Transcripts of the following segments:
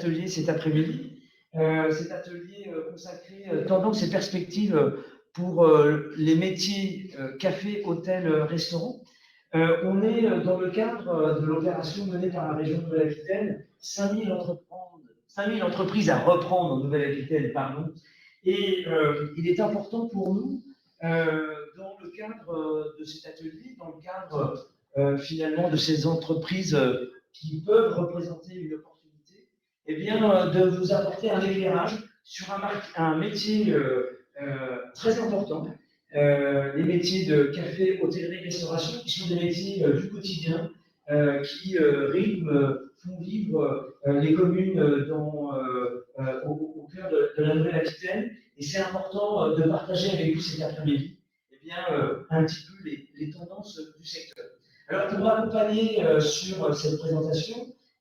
atelier cet après-midi. Cet atelier consacré tendances et perspectives pour les métiers café, hôtel, restaurant. On est dans le cadre de l'opération menée par la région de l'Aquitaine, 5000 entreprises à reprendre en Nouvelle-Aquitaine, pardon. Et il est important pour nous, dans le cadre de cet atelier, dans le cadre finalement de ces entreprises qui peuvent représenter une opportunité, eh bien, de vous apporter un éclairage sur un métier très important, les métiers de café, hôtellerie, restauration, qui sont des métiers du quotidien, qui font vivre les communes au cœur de la Nouvelle-Aquitaine. Et c'est important de partager avec vous cet après-midi un petit peu les tendances du secteur. Alors, pour m'accompagner sur cette présentation,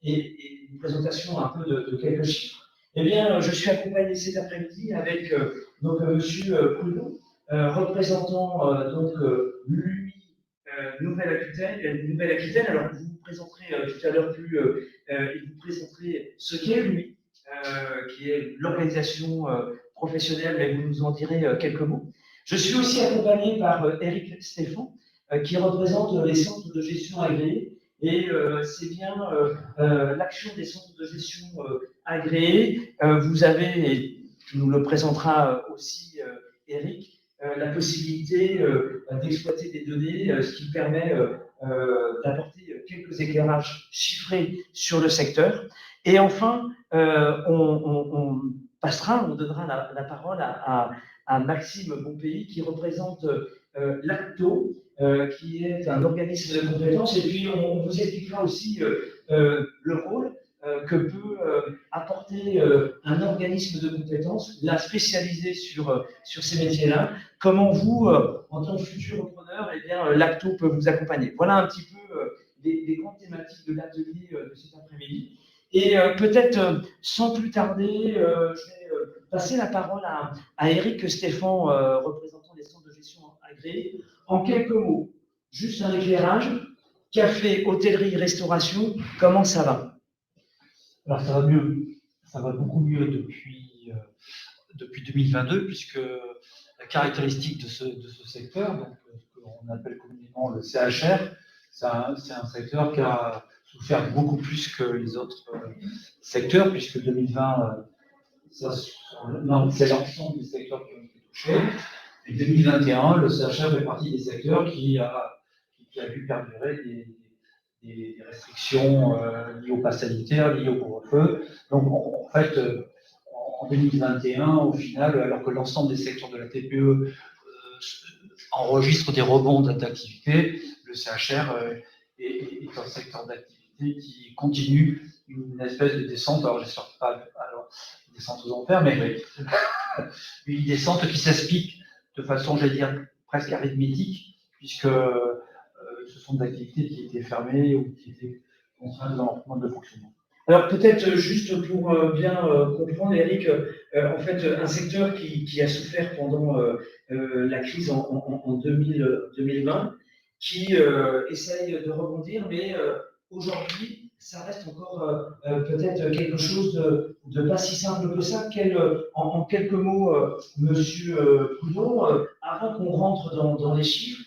et une présentation un peu de quelques chiffres, eh bien, je suis accompagné cet après-midi avec Monsieur Prudhomme, représentant donc l'UI Nouvelle-Aquitaine. Alors, vous vous présenterez tout à l'heure il vous présenterez ce qu'est l'UI, qui est l'organisation professionnelle, mais vous nous en direz quelques mots. Je suis aussi accompagné par Eric Stéphane, qui représente les centres de gestion agréés. Et c'est bien l'action des centres de gestion agréés. Vous avez, et nous le présentera aussi Eric, la possibilité d'exploiter des données, ce qui permet d'apporter quelques éclairages chiffrés sur le secteur. Et enfin, on donnera la parole à Maxime Bonpelly, qui représente l'ACTO, qui est un organisme de compétences, et puis on vous expliquera aussi le rôle que peut apporter un organisme de compétences, là spécialisé sur ces métiers-là, comment vous, en tant que futur repreneur, eh bien, l'ACTO peut vous accompagner. Voilà un petit peu les grandes thématiques de l'atelier de cet après-midi. Et peut-être, sans plus tarder, je vais passer la parole à Eric Stéphane, représentant des centres de gestion agréés. En quelques mots, juste un éclairage, café, hôtellerie, restauration, comment ça va? Alors ça va mieux, ça va beaucoup mieux depuis 2022, puisque la caractéristique de ce secteur, donc, ce qu'on appelle communément le CHR, c'est un secteur qui a souffert beaucoup plus que les autres secteurs, puisque 2020, c'est l'ensemble des secteurs qui ont été touchés. Et 2021, le CHR fait partie des secteurs qui a vu perdurer des restrictions liées au pass sanitaire, liées au couvre-feu. Donc, en fait, en 2021, au final, alors que l'ensemble des secteurs de la TPE enregistrent des rebonds d'activité, le CHR est un secteur d'activité qui continue une espèce de descente. Alors, j'espère pas une descente aux enfers, mais une descente qui s'explique de façon, j'allais dire, presque arithmétique, puisque ce sont des activités qui étaient fermées ou qui étaient contraintes dans leur mode de fonctionnement. Alors peut-être juste pour bien comprendre, Eric, en fait, un secteur qui a souffert pendant la crise en 2020, qui essaye de rebondir, mais aujourd'hui, ça reste encore peut-être quelque chose de pas si simple que ça. En quelques mots, Monsieur Prudhomme, avant qu'on rentre dans les chiffres,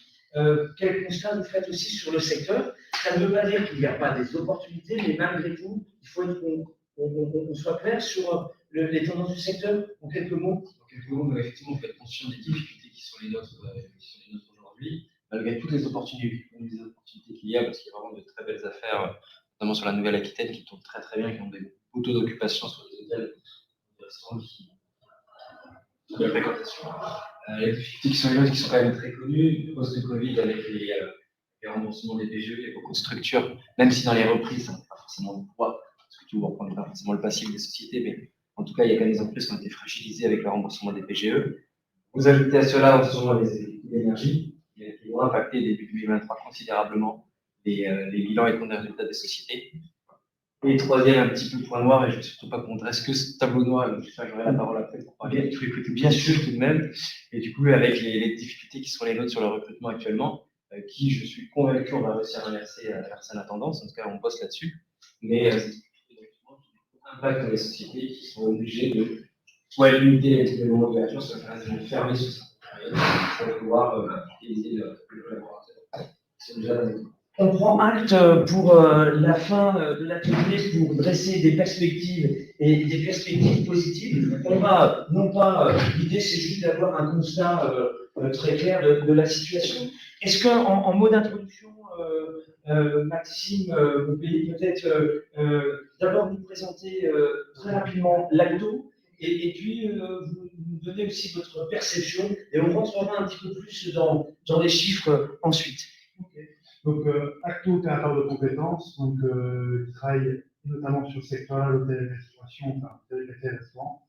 quel constat vous faites aussi sur le secteur? Ça ne veut pas dire qu'il n'y a pas des opportunités, mais malgré tout, il faut qu'on soit clair sur les tendances du secteur, en quelques mots. En quelques mots, mais effectivement, vous faites conscient des difficultés qui sont les nôtres aujourd'hui, malgré toutes les opportunités qu'il y a, parce qu'il y a vraiment de très belles affaires, notamment sur la Nouvelle-Aquitaine, qui tournent très très bien, qui ont des beaux taux d'occupation sur les hôtels, des restaurants de fréquentation. Les difficultés qui sont les nôtres, qui sont quand même très connues, post-Covid, avec les remboursements des PGE, il y a beaucoup de structures, même si dans les reprises, ça n'a pas forcément le poids, parce que tu ne reprends pas forcément le passif des sociétés, mais en tout cas, il y a quand même des entreprises qui ont été fragilisées avec le remboursement des PGE. Vous ajoutez à cela, en ce moment, les coûts d'énergie, qui vont impacter début 2023 considérablement les bilans et comptes de résultats des sociétés. Et troisième, un petit peu point noir, et je ne veux surtout pas qu'on dresse que ce tableau noir, donc j'aurai la parole après pour parler. Il faut écouter bien sûr tout de même. Et du coup, avec les difficultés qui sont les nôtres sur le recrutement actuellement, qui, je suis convaincu, on va réussir à inverser la tendance. En tout cas, on bosse là-dessus. Mais c'est impact dans les sociétés qui sont obligées de soit limiter les moments d'ouverture, soit de fermer sur certaines périodes pour pouvoir utiliser le collaborateur. C'est déjà On prend acte pour la fin de l'atelier pour dresser des perspectives et des perspectives positives. On va, non pas, l'idée c'est juste d'avoir un constat très clair de la situation. Est-ce qu'en mot d'introduction, Maxime, vous pouvez peut-être d'abord nous présenter très rapidement l'ACTO et puis vous nous donner aussi votre perception et on rentrera un petit peu plus dans les chiffres ensuite. Okay. Donc, Acto, opérateur de compétences, donc, qui travaille notamment sur le secteur l'hôtellerie-restauration, enfin, hôtellerie-restaurant,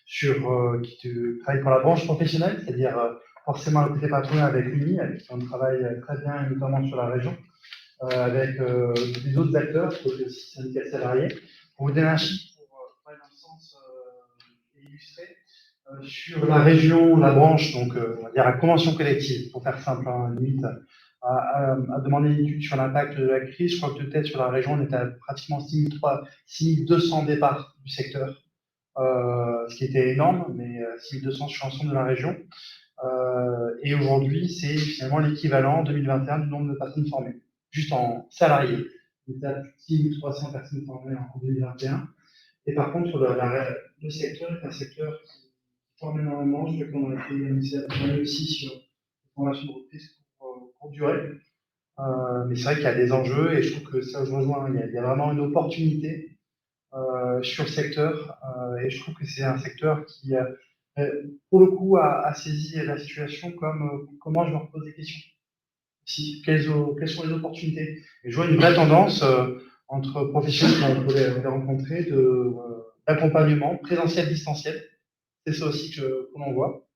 qui travaille pour la branche professionnelle, c'est-à-dire forcément le côté patronal avec l'UNI, avec qui on travaille très bien, notamment sur la région, avec des autres acteurs, côté aussi syndicat salarié. Pour vous donner un chiffre, pour aller dans le sens illustré, sur la région, la branche, donc on va dire la convention collective, pour faire simple, hein, limite, à demander une étude sur l'impact de la crise. Je crois que peut-être sur la région, on était à pratiquement 6200 départs du secteur, ce qui était énorme, mais 6200 sur l'ensemble de la région. Et aujourd'hui, c'est finalement l'équivalent en 2021 du nombre de personnes formées, juste en salariés. On était à plus de 6300 personnes formées en 2021. Et par contre, le secteur est un secteur qui forme énormément. Je sais qu'on a été aussi sur la formation de reprise pour durer. Mais c'est vrai qu'il y a des enjeux et je trouve que ça je rejoins. Il y a vraiment une opportunité sur le secteur et je trouve que c'est un secteur qui, pour le coup, a saisi la situation comme comment je me repose des questions. Quelles sont les opportunités? Et je vois une vraie tendance entre professionnels qu'on peut les rencontrer d'accompagnement présentiel, distanciel. C'est ça aussi que l'on voit.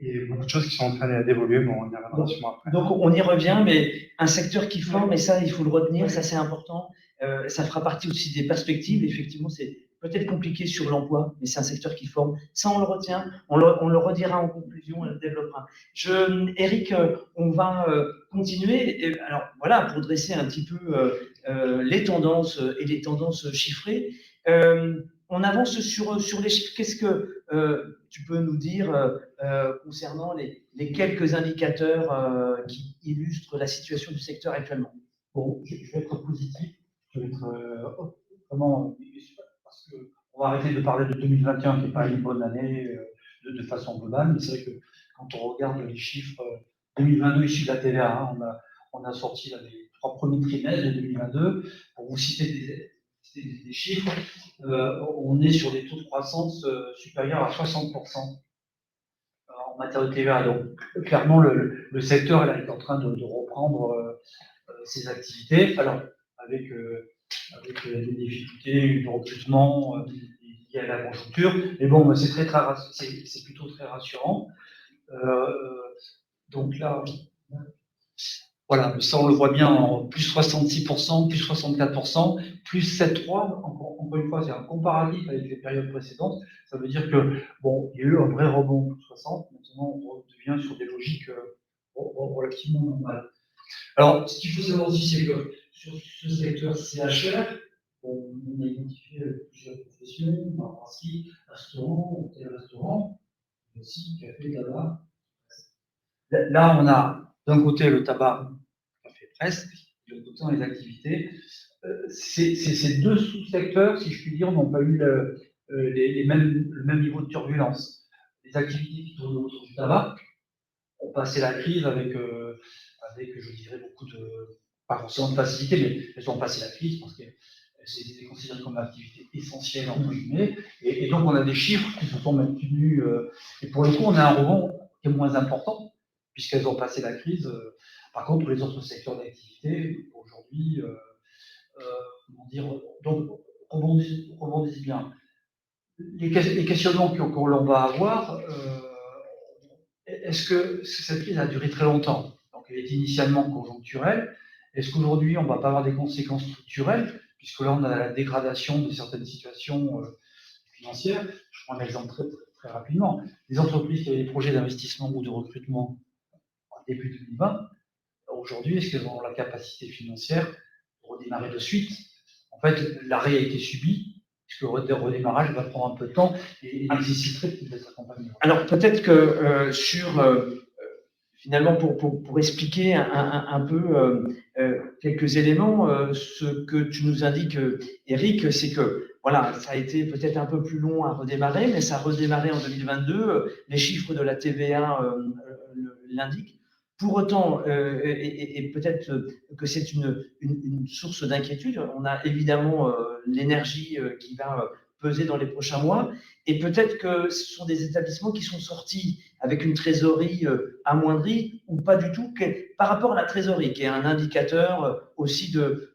Et beaucoup de choses qui sont en train d'évoluer, mais on y reviendra sûrement après. Donc on y revient, mais un secteur qui forme, et ça il faut le retenir, ça c'est important, ça fera partie aussi des perspectives, effectivement c'est peut-être compliqué sur l'emploi, mais c'est un secteur qui forme, ça on le retient, on le redira en conclusion, on le développera. Eric, on va continuer, et, alors voilà, pour dresser un petit peu les tendances et les tendances chiffrées, on avance sur les chiffres. Qu'est-ce que tu peux nous dire concernant les quelques indicateurs qui illustrent la situation du secteur actuellement? Bon, je vais être positif, je vais être vraiment, parce qu'on va arrêter de parler de 2021 qui n'est pas une bonne année de façon globale, mais c'est vrai que quand on regarde les chiffres 2022 issus de la TVA, on a sorti là, les 3 premiers trimestres de 2022, pour vous citer des chiffres, on est sur des taux de croissance supérieurs à 60% en matière de TVA. Donc, clairement, le secteur là, est en train de reprendre ses activités. Alors, avec des difficultés de recrutement liées à la conjoncture. Mais bon, c'est plutôt très rassurant. Donc là, voilà, ça on le voit bien en plus 66%, plus 64%, plus 7,3%. Encore une fois, c'est un comparatif avec les périodes précédentes. Ça veut dire que, bon, il y a eu un vrai rebond pour 60%. Maintenant, on revient sur des logiques relativement normales. Alors, ce qu'il faut savoir aussi, c'est que sur ce secteur CHR, on a identifié plusieurs professions, pharmacie, restaurant, hôtel-restaurant, mais aussi café, tabac. Là, on a d'un côté le tabac, café, presse, de l'autre côté, les activités. Ces deux sous-secteurs, si je puis dire, n'ont pas eu le même niveau de turbulence. Les activités qui tournent autour du tabac ont passé la crise avec je dirais, beaucoup de, pas forcément de facilité, mais elles ont passé la crise parce que c'est considéré comme une activité essentielle, entre guillemets, et donc on a des chiffres qui se sont maintenus, et pour le coup, on a un rebond qui est moins important, puisqu'elles ont passé la crise. Par contre, pour les autres secteurs d'activité, aujourd'hui, comment dire, donc rebondissent bien. Les questionnements qu'on va avoir, est-ce que cette crise a duré très longtemps? Donc, elle est initialement conjoncturelle. Est-ce qu'aujourd'hui, on ne va pas avoir des conséquences structurelles, puisque là, on a la dégradation de certaines situations financières? Je prends un exemple très rapidement. Les entreprises qui avaient des projets d'investissement ou de recrutement en début 2020, aujourd'hui, est-ce qu'elles ont la capacité financière pour redémarrer de suite? En fait, l'arrêt a été subi puisque le redémarrage va prendre un peu de temps et nécessiterait d'être accompagné. Alors peut-être que finalement, pour expliquer un peu quelques éléments, ce que tu nous indiques, Eric, c'est que voilà, ça a été peut-être un peu plus long à redémarrer, mais ça a redémarré en 2022. Les chiffres de la TVA l'indiquent. Pour autant, et peut-être que c'est une source d'inquiétude, on a évidemment l'énergie qui va peser dans les prochains mois, et peut-être que ce sont des établissements qui sont sortis avec une trésorerie amoindrie ou pas du tout, par rapport à la trésorerie, qui est un indicateur aussi de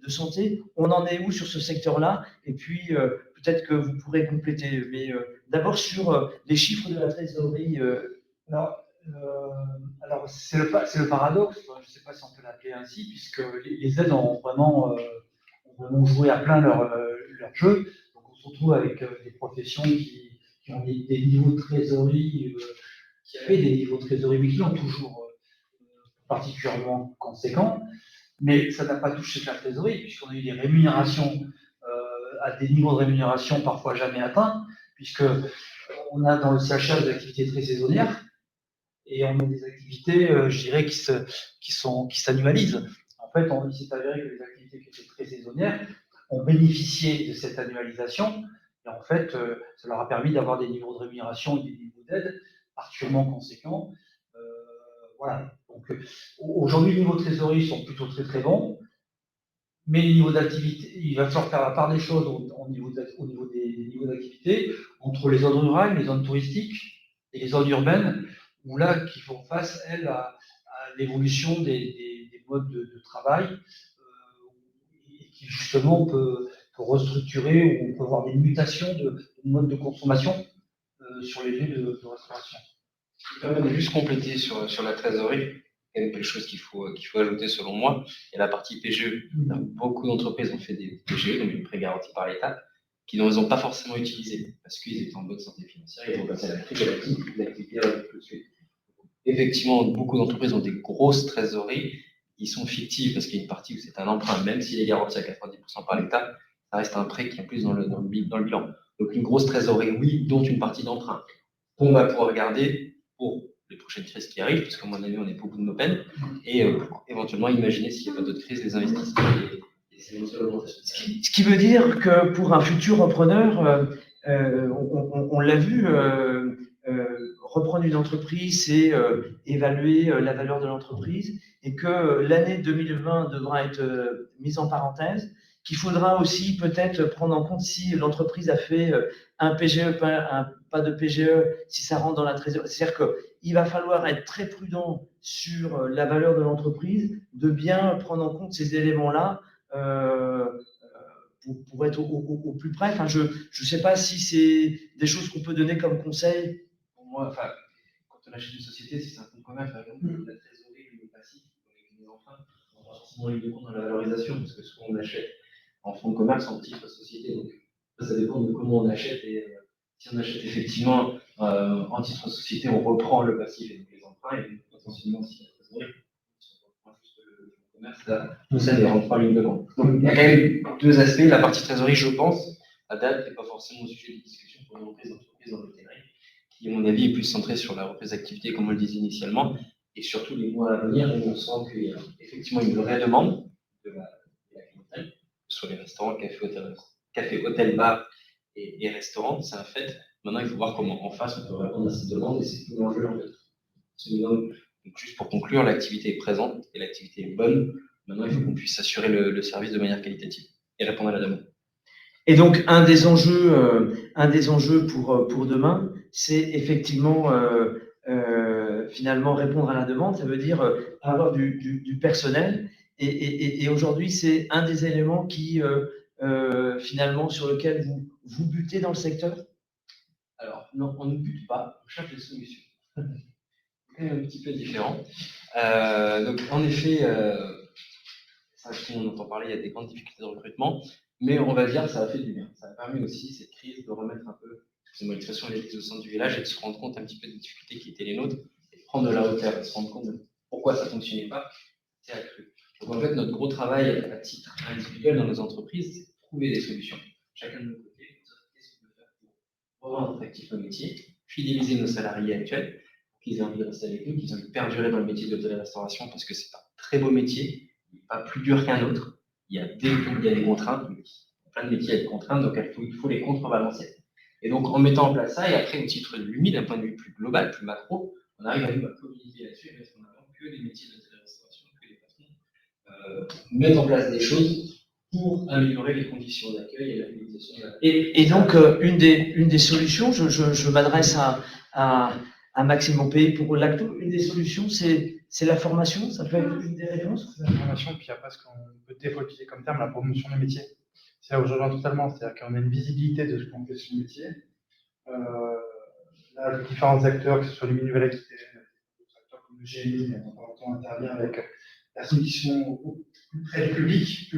santé. On en est où sur ce secteur-là? Et puis, peut-être que vous pourrez compléter. Mais d'abord, sur les chiffres de la trésorerie. Alors c'est le paradoxe, je ne sais pas si on peut l'appeler ainsi, puisque les aides ont vraiment joué à plein leur jeu. Donc on se retrouve avec des professions qui ont des niveaux de trésorerie, qui avaient des niveaux de trésorerie, mais qui ont toujours particulièrement conséquents. Mais ça n'a pas touché que la trésorerie, puisqu'on a eu des rémunérations à des niveaux de rémunération parfois jamais atteints, puisqu'on a dans le CHR des activités très saisonnières, et on a des activités, je dirais, qui s'annualisent. En fait, il s'est avéré que les activités qui étaient très saisonnières ont bénéficié de cette annualisation, et en fait, ça leur a permis d'avoir des niveaux de rémunération et des niveaux d'aide particulièrement conséquents. Voilà. Donc, aujourd'hui, les niveaux de trésorerie sont plutôt très très bons, mais les niveaux d'activité, il va falloir faire la part des choses au niveau des niveaux d'activité entre les zones rurales, les zones touristiques et les zones urbaines, où là, qui font face, elles, à l'évolution des modes de travail, et qui justement peut restructurer, ou on peut avoir des mutations de modes de consommation sur les lieux de restauration. Je peux juste compléter sur la trésorerie. Il y a quelque chose qu'il faut ajouter selon moi. Il y a la partie PGE. Beaucoup d'entreprises ont fait des PGE, donc une prêt garanti par l'État, qui ne les ont pas forcément utilisés parce qu'ils étaient en bonne santé financière, ils ont passé à l'activité tout de suite. Effectivement, beaucoup d'entreprises ont des grosses trésoreries, ils sont fictives parce qu'il y a une partie où c'est un emprunt, même s'il est garanti à 90% par l'État, ça reste un prêt qui est plus dans le bilan. Donc une grosse trésorerie, oui, dont une partie d'emprunt. On va pouvoir garder pour les prochaines crises qui arrivent, parce qu'à mon avis, on n'est pas au bout de nos peines, et éventuellement imaginer s'il n'y a pas d'autres crises, les investissements et ces éventuelles augmentations. Ce qui veut dire que pour un futur repreneur, on l'a vu, reprendre une entreprise, c'est évaluer la valeur de l'entreprise, et que l'année 2020 devra être mise en parenthèse, qu'il faudra aussi peut-être prendre en compte si l'entreprise a fait un PGE, pas de PGE, si ça rentre dans la trésorerie. C'est-à-dire qu'il va falloir être très prudent sur la valeur de l'entreprise, de bien prendre en compte ces éléments-là pour être au plus près. Enfin, je ne sais pas si c'est des choses qu'on peut donner comme conseil. Pour moi, enfin, quand on achète une société, si c'est un fonds de commerce, par exemple, la trésorerie, le passif, les emprunts, on va forcément ligne de compte dans la valorisation, parce que souvent on achète en fonds de commerce en titre société. Donc, ça dépend de comment on achète. Et si on achète effectivement en titre société, on reprend le passif et donc les emprunts, et potentiellement aussi la trésorerie. Si on reprend juste le fonds de commerce, là, tout ça ne rentre pas en ligne de compte. Donc, il y a quand même deux aspects. La partie trésorerie, je pense, à date, n'est pas forcément au sujet de discussion pour une entreprise dans l'hôtellerie, qui, à mon avis, est plus centré sur la reprise d'activité, comme on le disait initialement, et surtout les mois à venir, où on sent qu'il y a effectivement une vraie demande de la clientèle, que ce soit les restaurants, cafés, hôtels, bars et restaurants, c'est un fait. Maintenant, il faut voir comment en face on peut répondre à cette demande, et c'est tout l'enjeu en fait. Donc, juste pour conclure, l'activité est présente et l'activité est bonne. Maintenant, il faut qu'on puisse assurer le service de manière qualitative et répondre à la demande. Et donc, un des enjeux pour demain, c'est effectivement finalement répondre à la demande. Ça veut dire avoir du personnel. Et aujourd'hui, c'est un des éléments qui, finalement, sur lequel vous butez dans le secteur. Alors, non, on ne bute pas, on cherche des solutions. C'est quand même un petit peu différent. Donc, en effet, ça, on entend parler, il y a des grandes difficultés de recrutement, mais on va dire que ça a fait du bien. Ça a permis aussi, cette crise, de remettre un peu, excusez-moi l'expression, l'église au centre du village et de se rendre compte un petit peu des difficultés qui étaient les nôtres, et de prendre de la hauteur, et de se rendre compte de pourquoi ça ne fonctionnait pas, c'est accru. Donc en fait, notre gros travail à titre individuel dans nos entreprises, c'est de trouver des solutions. Chacun de nos côtés, rendre attractif nos métiers, fidéliser nos salariés actuels, qu'ils aient envie de rester avec nous, qu'ils aient envie de perdurer dans le métier de l'hôtellerie-restauration parce que c'est un très beau métier, il n'est pas plus dur qu'un autre. Il y a des contraintes, plein de métiers à des contraintes, donc il faut les contrebalancer. Et donc, en mettant en place ça, et après, au titre de l'UMI, d'un point de vue plus global, plus macro, on arrive à nous communiquer là-dessus et mettre en avant que les métiers de l'hôtellerie-restauration, que les patrons mettent en place des choses pour améliorer les conditions d'accueil et la fidélisation de la... Et donc, une des solutions, je m'adresse à Maxime Montpellier pour l'Acto, une des solutions, c'est la formation, ça peut être une des réponses. La formation, puis après, ce qu'on peut utiliser comme terme, la promotion des métiers. C'est là où je rejoins totalement, c'est-à-dire qu'on a une visibilité de ce qu'on fait sur le métier. Là, les différents acteurs, que ce soit les nouvelles activités, d'autres acteurs comme le GMI, on intervient avec personnes qui sont très public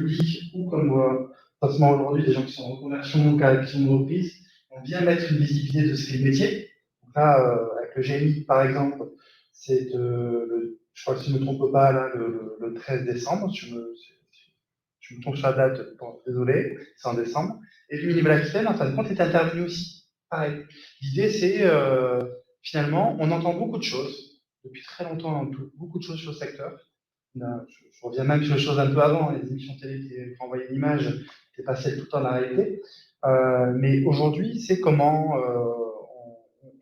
ou comme forcément aujourd'hui, des gens qui sont en reconversion, qui sont en reprise, on vient mettre une visibilité de ce qu'est le métier. Donc là, avec le GMI, par exemple, c'est je crois que si je ne me trompe pas, là, le 13 décembre, je me trompe sur la date, bon, désolé, c'est en décembre. Et l'Uni Nouvelle-Aquitaine, en fin de compte, est intervenu aussi. Pareil. L'idée, c'est finalement, on entend beaucoup de choses, depuis très longtemps, on entend beaucoup de choses sur le secteur. Je reviens même sur les choses un peu avant, les émissions télé qui envoyaient l'image, qui passaient tout le temps dans la réalité. Mais aujourd'hui, c'est comment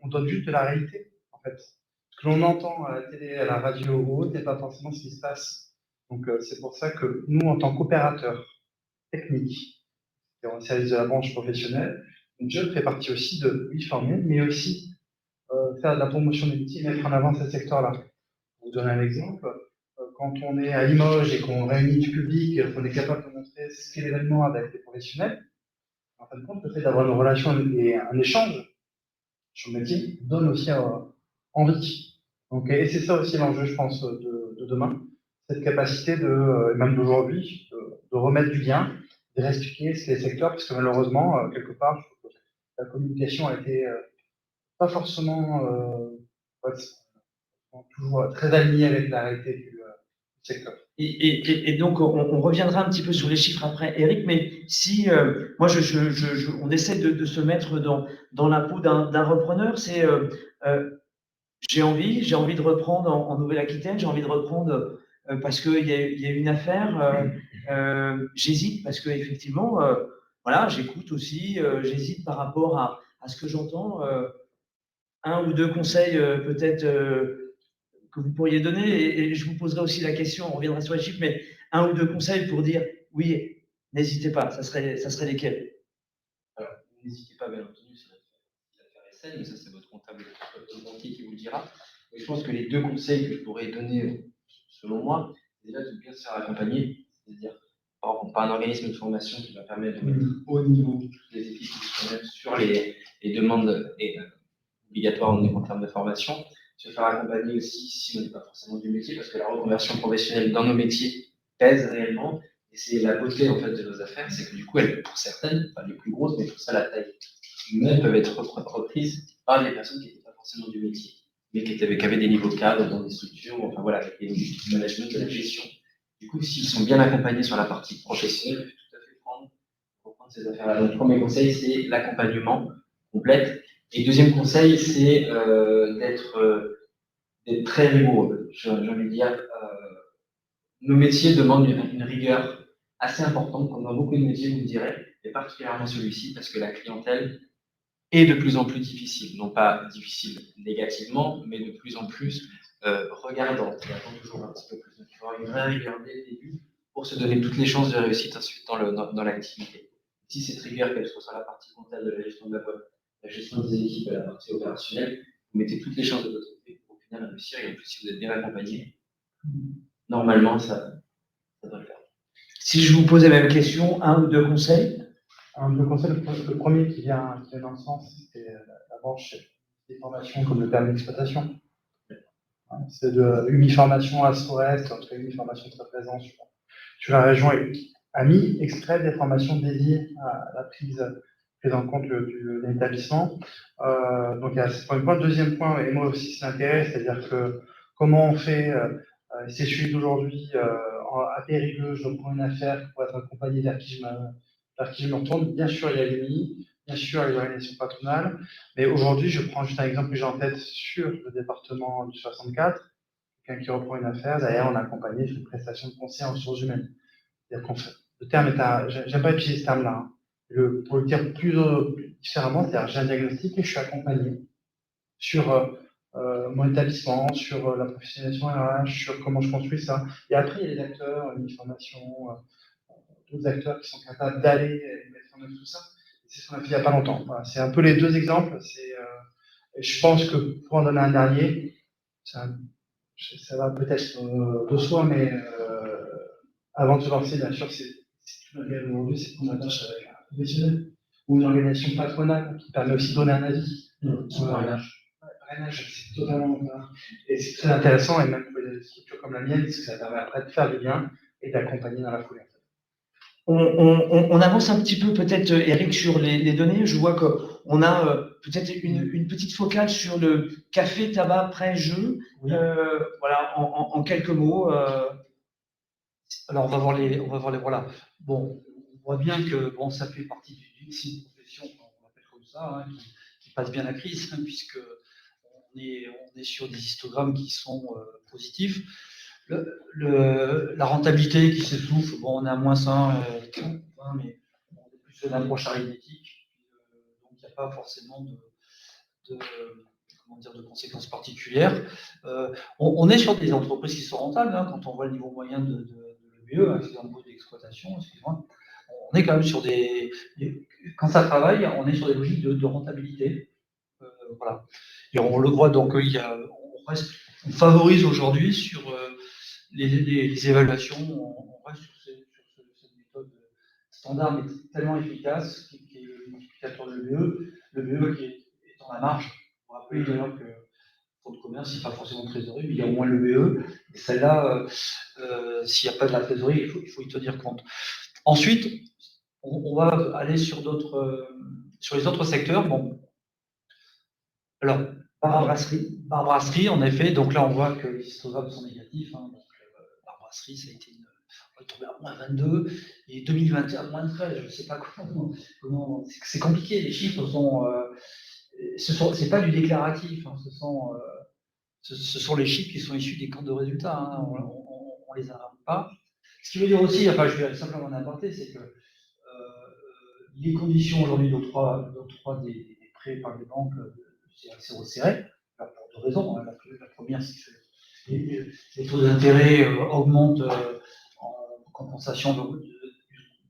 on donne juste de la réalité, en fait. Ce que l'on entend à la télé, à la radio ou autre, n'est pas forcément ce qui se passe. Donc, c'est pour ça que nous, en tant qu'opérateurs techniques, et en service de la branche professionnelle, notre job fait partie aussi de lui former, mais aussi faire de la promotion des métiers et mettre en avant ce secteur-là. Pour vous donner un exemple, quand on est à Limoges et qu'on réunit du public, qu'on est capable de montrer ce qu'est l'événement avec les professionnels, en fin de compte, le fait d'avoir une relation et un échange sur le métier donne aussi envie. Donc, et c'est ça aussi l'enjeu, je pense, de demain, cette capacité et même d'aujourd'hui, de remettre du lien, de réexpliquer ce qu'est les secteurs, parce que malheureusement, quelque part, je trouve que la communication a été pas forcément toujours très alignée avec la réalité du secteur. Et donc, on reviendra un petit peu sur les chiffres après, Eric, mais si, moi, on essaie de se mettre dans la peau d'un repreneur, c'est j'ai envie de reprendre en Nouvelle-Aquitaine, j'ai envie de reprendre parce qu'il y a une affaire, j'hésite parce qu'effectivement, voilà, j'écoute aussi, j'hésite par rapport à ce que j'entends. Un ou deux conseils peut-être que vous pourriez donner, et je vous poserai aussi la question, on reviendra sur les chiffres, mais un ou deux conseils pour dire oui, n'hésitez pas, ça serait lesquels? Alors, n'hésitez pas, bien entendu, si l'affaire est saine, mais ça, c'est votre comptable, votre banquier qui vous le dira. Et je pense que les deux conseils que je pourrais donner, selon moi, c'est déjà de bien se faire accompagner, c'est-à-dire, par exemple, pas un organisme de formation qui va permettre de mettre au niveau des équipes qui se mettent sur les demandes obligatoires en termes de formation, se faire accompagner aussi si on n'est pas forcément du métier, parce que la reconversion professionnelle dans nos métiers pèse réellement. Et c'est la beauté en fait de nos affaires, c'est que du coup, elles, pour certaines, pas les plus grosses, mais pour ça, la taille humaine peuvent être reprises par des personnes qui n'étaient pas forcément du métier, mais qui avaient des niveaux de cadre dans des structures, enfin voilà, avec des management de la gestion. Du coup, s'ils sont bien accompagnés sur la partie professionnelle, ils peuvent tout à fait reprendre ces affaires-là. Donc, le premier conseil, c'est l'accompagnement complet. Et deuxième conseil, c'est d'être très rigoureux. J'ai envie de dire, nos métiers demandent une rigueur assez importante, comme dans beaucoup de métiers, vous me direz, et particulièrement celui-ci, parce que la clientèle est de plus en plus difficile. Non pas difficile négativement, mais de plus en plus regardante, et attend toujours un petit peu plus. Donc, il faut avoir une vraie rigueur dès le début pour se donner toutes les chances de réussite ensuite dans l'activité. Si cette rigueur, qu'elle soit sur la partie comptable de la gestion de la boîte, la gestion des équipes et la partie opérationnelle, vous mettez toutes les chances de votre côté pour au final réussir. Et en plus, si vous êtes bien accompagné, normalement, ça doit le faire. Si je vous pose la même question, un ou deux conseils? Un ou deux conseils, le premier qui vient dans le sens, c'est la branche des formations comme le permis d'exploitation. C'est de Uniformation à Sorest, en tout cas Uniformation très présente sur la région, et a mis exprès des formations dédiées à la prise en compte de l'établissement. Donc il y a ce premier point. Deuxième point, et moi aussi c'est l'intérêt, c'est-à-dire que comment on fait, c'est celui d'aujourd'hui à Périgueux, je reprends une affaire pour être accompagné vers qui je me retourne. Bien sûr, il y a l'UMI, bien sûr les organisations patronales, mais aujourd'hui, je prends juste un exemple que j'ai en tête sur le département du 64. Quelqu'un qui reprend une affaire, derrière, on a accompagné sur une prestation de conseil en ressources humaines. C'est-à-dire qu'on fait, le terme est j'aime pas utiliser ce terme-là, hein. Pour le dire plus différemment, c'est-à-dire j'ai un diagnostic et je suis accompagné sur mon établissement, sur la professionnalisation RH, sur comment je construis ça. Et après, il y a les acteurs, une formation, d'autres acteurs qui sont capables d'aller mettre en œuvre tout ça. C'est ce qu'on a fait il n'y a pas longtemps. Voilà, c'est un peu les deux exemples. Et je pense que pour en donner un dernier, ça va peut-être de soi, mais avant de se lancer, bien sûr, c'est tout l'engagement aujourd'hui, c'est qu'on attache avec un professionnel ou une organisation patronale qui permet aussi de donner un avis. Parrainage, c'est totalement. Et c'est très intéressant, et même pour des structures comme la mienne, parce que ça permet après de faire du bien et d'accompagner dans la foulée. On avance un petit peu peut-être, Eric, sur les données. Je vois qu'on a peut-être une petite focale sur le café, tabac, prêt, jeu. Oui. Voilà, en quelques mots. Alors, on va voir les voilà. Bon, on voit bien que bon, ça fait partie d'une profession, on l'appelle comme ça, hein, qui passe bien la crise, hein, puisque on est sur des histogrammes qui sont positifs. La rentabilité qui s'essouffle, bon, on est à moins 100, mais on est plus sur une approche arithmétique, donc il n'y a pas forcément de conséquences particulières. On est sur des entreprises qui sont rentables, hein, quand on voit le niveau moyen de l'EBE, hein, c'est l'embauche d'exploitation, excusez-moi. On est quand même sur quand ça travaille, on est sur des logiques de rentabilité. Voilà. Et on le voit, donc on favorise aujourd'hui sur les évaluations, on reste sur cette méthode standard, mais tellement efficace, qui est le multiplicateur de l'EBE. L'EBE qui est dans la marge. On rappelle d'ailleurs que fonds de commerce, c'est pas forcément trésorerie, mais il y a au moins l'EBE. Et celle-là, s'il n'y a pas de la trésorerie, il faut y tenir compte. Ensuite, on va aller sur les autres secteurs. Bon. Alors, par brasserie, en effet, donc là on voit que les histogrammes sont négatifs. Hein, donc, par brasserie, ça a été on est tombé à moins 22 et 2021 à moins 13. Je ne sais pas comment c'est compliqué. Les chiffres c'est pas du déclaratif. Hein, ce sont les chiffres qui sont issus des comptes de résultats. Hein, on les invente pas. Ce qui veut dire aussi, enfin, je vais simplement en inventer, c'est que les conditions aujourd'hui d'octroi des prêts par les banques, c'est assez resserré, pour deux raisons. Hein. La première, c'est que les taux d'intérêt augmentent en compensation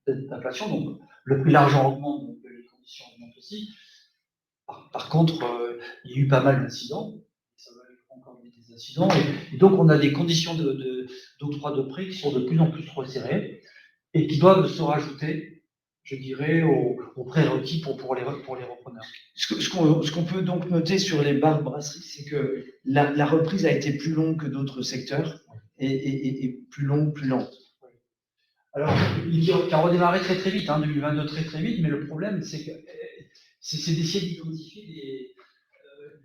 de l'inflation, donc le prix de l'argent augmente, donc les conditions augmentent aussi. Par contre, il y a eu pas mal d'incidents, ça va encore des incidents, et donc on a des conditions d'octroi de prêts qui sont de plus en plus resserrées et qui doivent se rajouter, je dirais, aux prérequis pour les repreneurs. Ce qu'on peut donc noter sur les bars brasseries, c'est que la reprise a été plus longue que d'autres secteurs et plus longue, plus lente. Alors, qui a redémarré très très vite, hein, 2022 très très vite, mais le problème, c'est que c'est d'essayer d'identifier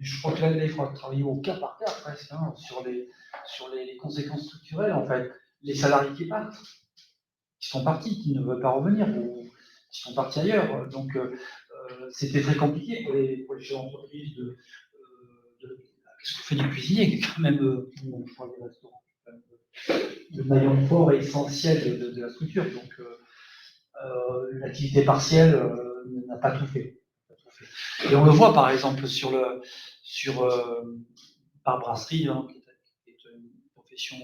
je crois que là, il faudra travailler au cas par cas presque, hein, sur les conséquences structurelles, en fait. Les salariés qui partent, qui sont partis, qui ne veulent pas revenir, ou qui sont partis ailleurs. Donc, c'était très compliqué pour les chefs d'entreprise qu'est-ce que fait du cuisinier, qui est quand même, je crois, des restaurants, le maillon fort et essentiel de la structure. Donc, l'activité partielle n'a pas tout fait. Et on le voit par exemple par brasserie, hein, qui est une profession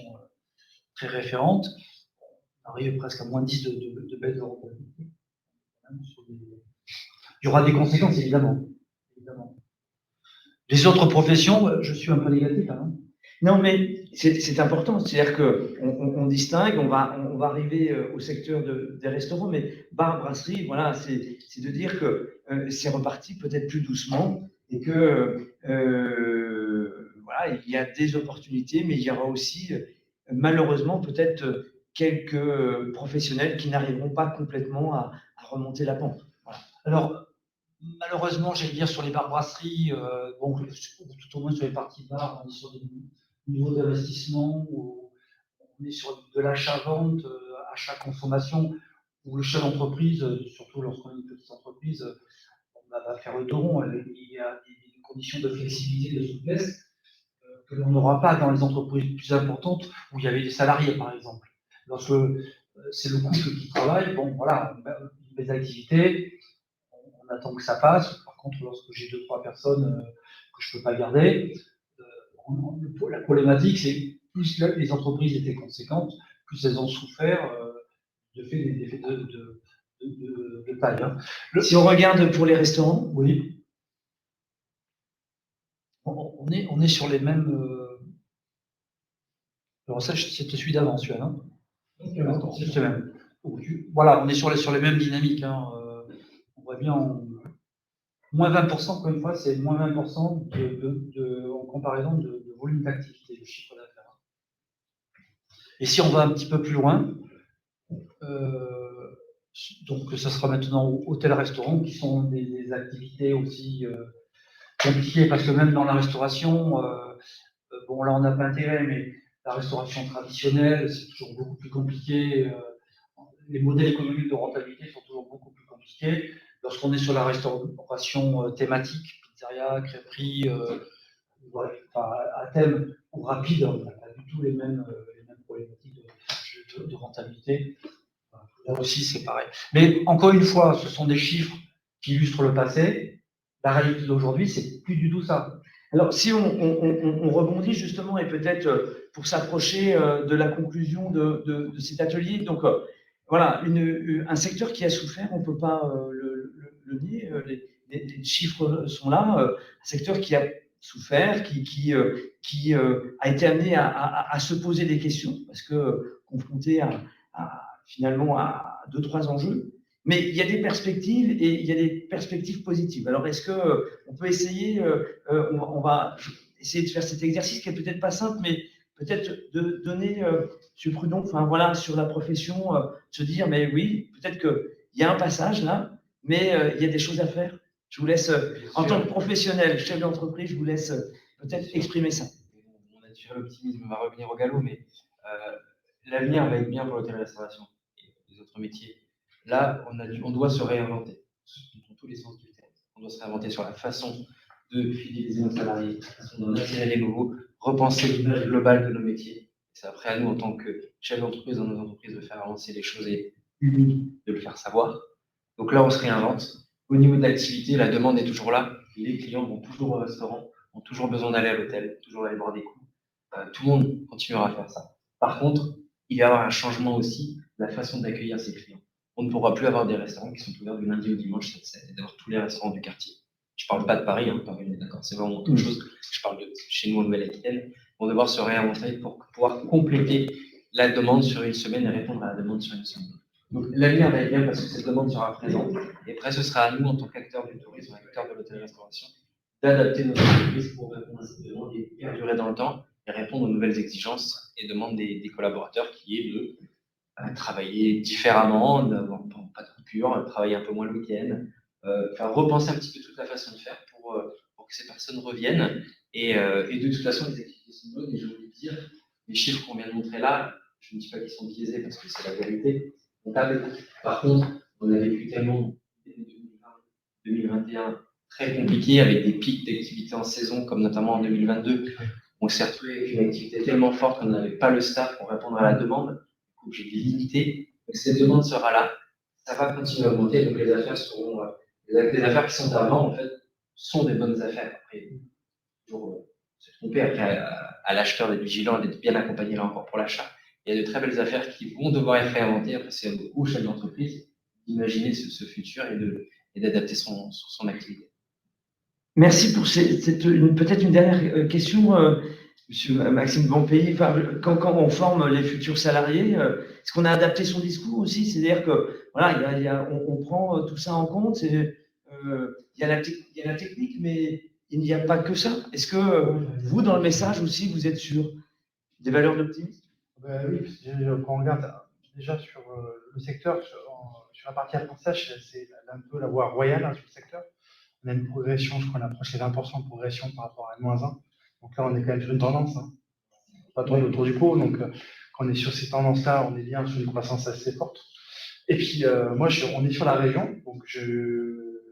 très référente, on arrive presque à moins 10 de baisse de rentabilité. Il y aura des conséquences, évidemment. Les autres professions, je suis un peu négatif. Hein. Non, mais c'est important, c'est-à-dire qu'on distingue, on va arriver au secteur des restaurants, mais bar, brasserie, voilà, c'est de dire que c'est reparti peut-être plus doucement et que voilà, il y a des opportunités, mais il y aura aussi malheureusement peut-être quelques professionnels qui n'arriveront pas complètement à remonter la pente. Voilà. Alors, malheureusement, j'allais dire sur les bars brasseries, bon, tout au moins sur les parties bars, on est sur des niveaux d'investissement où on est sur de l'achat-vente, achat-consommation, où le chef d'entreprise, surtout lorsqu'on est une petite entreprise, va pas faire le dos rond. Il y a des conditions de flexibilité, de souplesse que l'on n'aura pas dans les entreprises plus importantes où il y avait des salariés, par exemple. Lorsque c'est le couple qui travaille, bon, voilà, on met des activités, on attend que ça passe. Par contre, lorsque j'ai 2-3 personnes que je ne peux pas garder, la problématique, c'est plus les entreprises étaient conséquentes, plus elles ont souffert des effets de taille. Hein. Si on regarde pour les restaurants, Oui. On est sur les mêmes. Alors ça, c'était celui d'avant, celui-là, non? C'est le même. Voilà, on est sur les mêmes dynamiques. Hein. On voit bien moins 20%, encore une fois, c'est moins 20% en comparaison de volume d'activité, de chiffre d'affaires. Et si on va un petit peu plus loin, donc ce sera maintenant hôtel-restaurant, qui sont des activités aussi compliquées, parce que même dans la restauration, bon là on n'a pas intérêt, mais la restauration traditionnelle, c'est toujours beaucoup plus compliqué. Les modèles économiques de rentabilité sont toujours beaucoup plus compliqués. Lorsqu'on est sur la restauration thématique, pizzeria, crêperie, à thème ou rapide, on n'a pas du tout les mêmes problématiques de rentabilité. Là aussi, c'est pareil. Mais encore une fois, ce sont des chiffres qui illustrent le passé. La réalité d'aujourd'hui, c'est plus du tout ça. Alors, si on rebondit justement, et peut-être pour s'approcher de la conclusion de cet atelier, donc voilà, un secteur qui a souffert, on ne peut pas le nier, les chiffres sont là, un secteur qui a souffert, qui a été amené à se poser des questions, parce que confronté finalement à 2-3 enjeux. Mais il y a des perspectives et il y a des perspectives positives. Alors, est-ce qu'on peut essayer, on va essayer de faire cet exercice qui est peut-être pas simple, mais peut-être de donner, M. Prudon, enfin voilà, sur la profession, se dire, mais oui, peut-être qu'il y a un passage là, mais il y a des choses à faire. Je vous laisse, en tant que professionnel, chef d'entreprise, je vous laisse peut-être exprimer ça. Mon naturel optimisme va revenir au galop, mais l'avenir va être bien pour l'hôtellerie-restauration et les autres métiers. Là, on doit se réinventer, dans tous les sens du terme. On doit se réinventer sur la façon de fidéliser nos salariés, la façon d'en attirer les nouveaux, repenser l'image globale de nos métiers. C'est après à nous, en tant que chef d'entreprise dans nos entreprises, de faire avancer les choses et uniques, de le faire savoir. Donc là, on se réinvente. Au niveau de l'activité, la demande est toujours là. Les clients vont toujours au restaurant, ont toujours besoin d'aller à l'hôtel, toujours aller boire des coups. Tout le monde continuera à faire ça. Par contre, il va y avoir un changement aussi de la façon d'accueillir ses clients. On ne pourra plus avoir des restaurants qui sont ouverts du lundi au dimanche, c'est d'avoir tous les restaurants du quartier. Je ne parle pas de Paris, hein, Paris, on est d'accord, c'est vraiment autre chose. Je parle de chez nous en Nouvelle-Aquitaine. On va devoir se réinventer pour pouvoir compléter la demande sur une semaine et répondre à la demande sur une semaine. Donc l'avenir va être bien parce que cette demande sera présente. Et après, ce sera à nous, en tant qu'acteurs du tourisme, acteurs de l'hôtellerie-restauration, d'adapter notre entreprise pour répondre à cette demande et perdurer dans le temps et répondre aux nouvelles exigences et demandes des collaborateurs, qui est de travailler différemment, d'avoir pas de coupure, travailler un peu moins le week-end, faire repenser un petit peu toute la façon de faire pour que ces personnes reviennent. Et de toute façon, les activités sont bonnes, et j'ai envie de dire, les chiffres qu'on vient de montrer là, je ne dis pas qu'ils sont biaisés parce que c'est la vérité. Par contre, on a vécu tellement 2021 très compliqué avec des pics d'activité en saison, comme notamment en 2022. On s'est retrouvé avec une activité tellement forte qu'on n'avait pas le staff pour répondre à la demande. J'ai des limités. Donc cette demande sera là. Ça va continuer à augmenter. Donc les affaires seront. Les affaires qui sont avant, en fait, sont des bonnes affaires. Après, toujours se tromper après à l'acheteur d'être vigilant, d'être bien accompagné là encore pour l'achat. Il y a de très belles affaires qui vont devoir être réinventées. Après, c'est au chef d'entreprise d'imaginer ce futur et d'adapter son activité. Merci pour peut-être une dernière question, Monsieur Maxime Bonpellier. Quand on forme les futurs salariés, est-ce qu'on a adapté son discours aussi? C'est-à-dire que voilà, on prend tout ça en compte. Il y a la technique, mais il n'y a pas que ça. Est-ce que vous, dans le message aussi, vous êtes sur des valeurs d'optimisme? Oui, quand on regarde déjà sur le secteur, sur la partie apprentissage, c'est un peu la voie royale sur le secteur. On a une progression, je crois qu'on approche les 20% de progression par rapport à -1. Donc là, on est quand même sur une tendance, pas tourner autour du pot. Donc quand on est sur ces tendances-là, on est bien sur une croissance assez forte. Et puis moi, on est sur la région, donc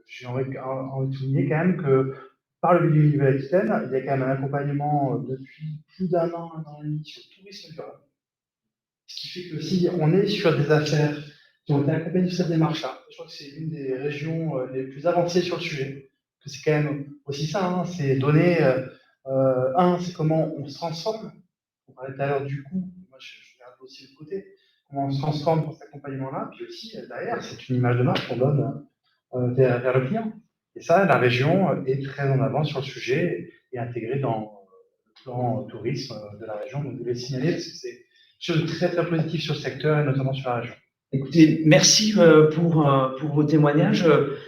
j'ai envie de souligner quand même que par le biais du Nouvelle-Aquitaine, il y a quand même un accompagnement depuis plus d'un an et demi sur le tourisme durable. Ce qui fait que si on est sur des affaires qui ont été accompagnées de cette démarche-là, je crois que c'est une des régions les plus avancées sur le sujet. Que c'est quand même aussi ça, hein, c'est donner, c'est comment on se transforme. On parlait tout à l'heure du coup, moi je regarde aussi le côté, comment on se transforme pour cet accompagnement-là, puis aussi derrière, c'est une image de marque qu'on donne vers le client. Et ça, la région est très en avant sur le sujet et intégrée dans le plan tourisme de la région. Donc, je voulais le signaler parce que c'est quelque chose de très très positif sur le secteur et notamment sur la région. Écoutez, merci pour vos témoignages.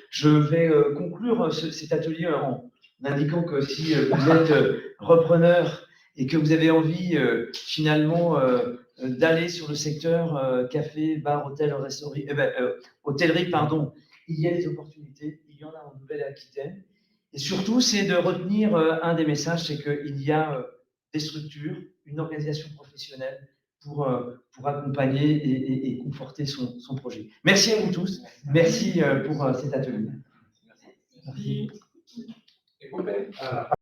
Je vais conclure cet atelier en indiquant que si vous êtes repreneur et que vous avez envie finalement d'aller sur le secteur café, bar, hôtel, hôtellerie, pardon, il y a des opportunités, il y en a en Nouvelle-Aquitaine. Et surtout, c'est de retenir un des messages, c'est qu'il y a des structures, une organisation professionnelle pour accompagner et conforter son projet. Merci à vous tous. Merci pour cet atelier. Merci. Merci.